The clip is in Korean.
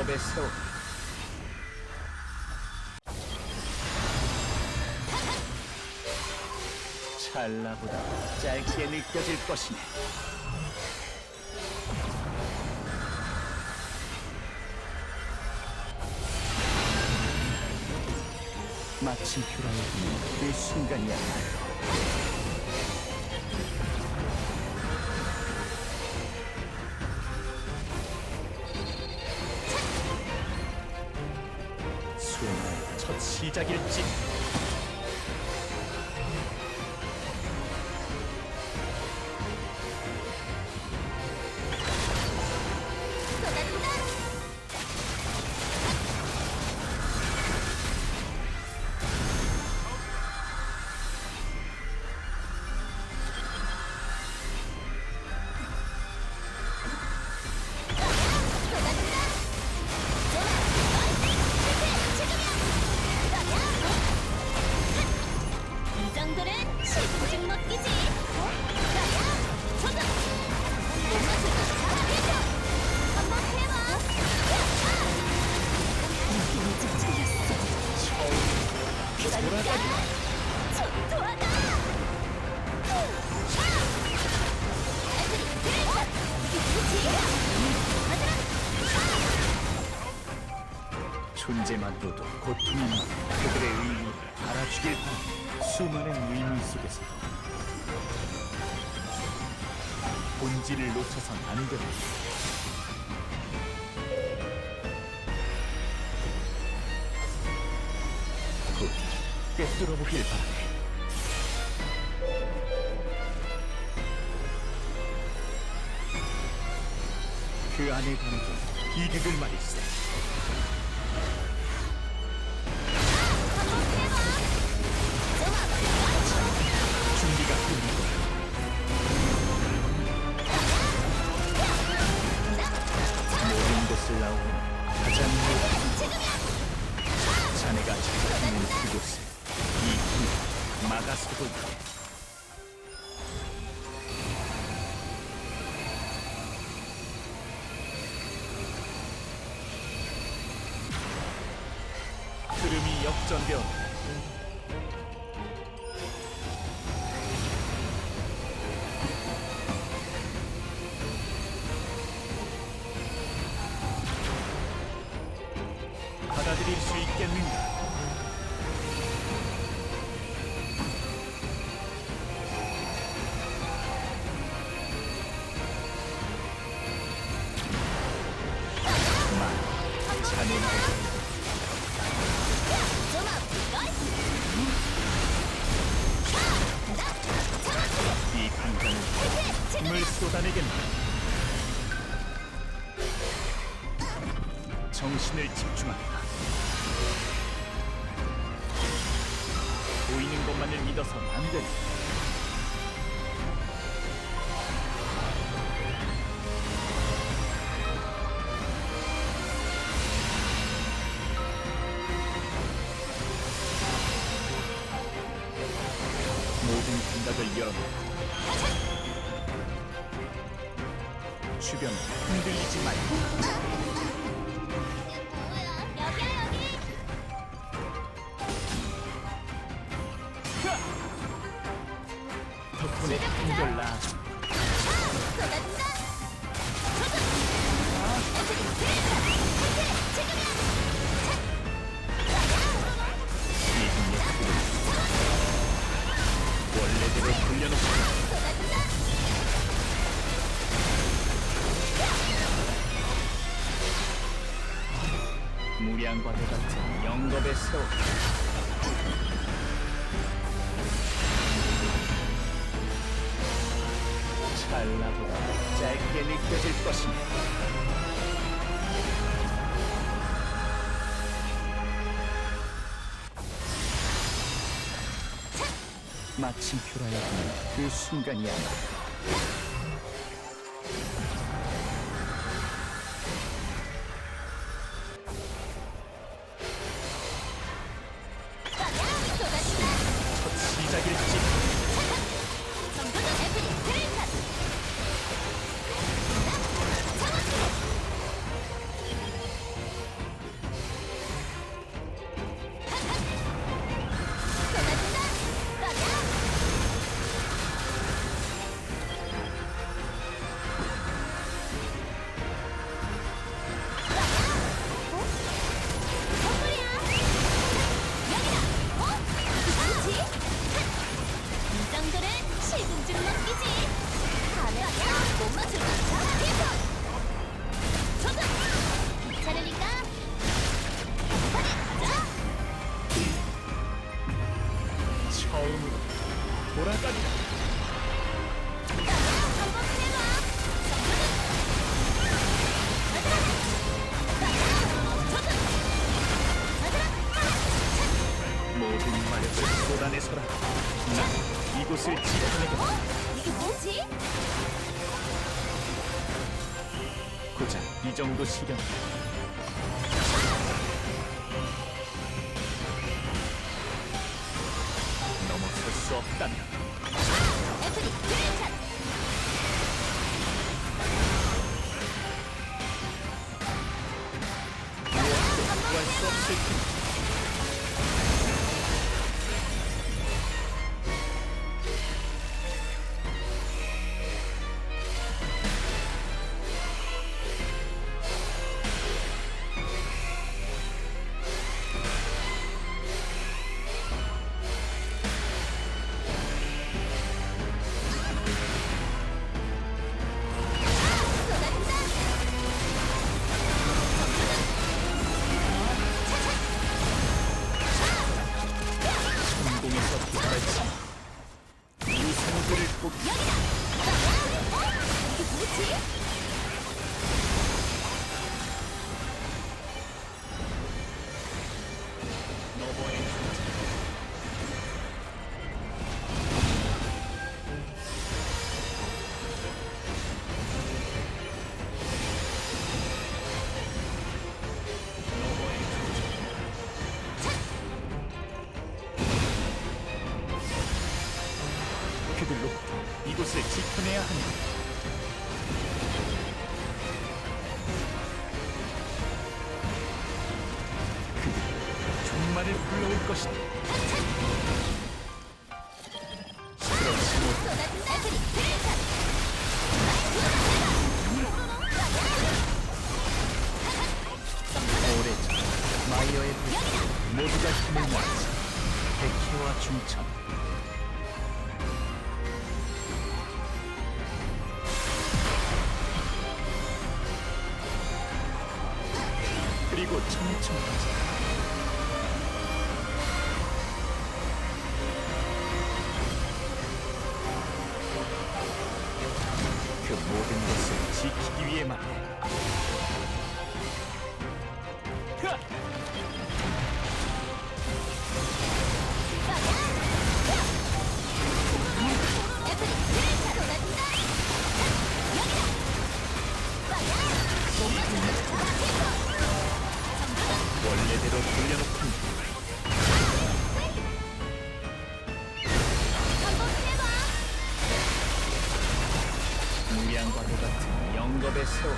영겁의 세월. 찰나보다 짧게 느껴질 것이네. 마침표라는 그 순간이야. 수행의 첫 시작일지. 존재만으로도 고통이 그들의 의미를 알아주길 바라. 수많은 의미 속에서 본질을 놓쳐선 안 된다. 곧 꿰뚫어보길 바라네. 그 안에 담긴 비극을 말일세. 준비가 끝나고 모든 곳을 나오는 가장 자네가 찾아있는 그곳에 이 힘을 막아서고 있다. 흐름이 역전되었다. 받아들일 수 있겠는가? 자네 말고 이 강간을 힘을 쏟아내겠네. 정신을 집중한다. 보이는 것만을 믿어선 안 된다. 모든 감각을 열어놓고 주변을 흔들리지 말고. 덕분에 한결 나아져. 원래대로 돌려놓고 무량과대 같은 영겁의 세월. 찰나보다 짧게 느껴질 것이네. 마침표라야 하는 그 순간이야말로 첫 시작일지. 돌아가리라. 한번 해봐. 모든 마력을 쏟아내서라. 난 이곳을 지켜내겠다. 이게 뭐지? 고작 이 정도 시련. 넘어설 수 없다면 애플이 그레이찬. 무엇도 구할 수 없을 테니. 성공에서 도달했지. 유생들을 꼭 이게 뭐지? 너머의 그들로 이곳을 지켜내야 한다. 그들이 종말을 불러올 것이다. 그렇지 못. 애플이 그레이찬. 오래전 마이어의 불 모두가 힘을 모았지. 백희와 중천 그리고 청천까지. 그 모든 것을 지키기 위해 말이야. 애플이 그레이찬. 쏟아진다. 원래대로 돌려놓군. 한번 해봐. 무양과도 같은 영겁의 세월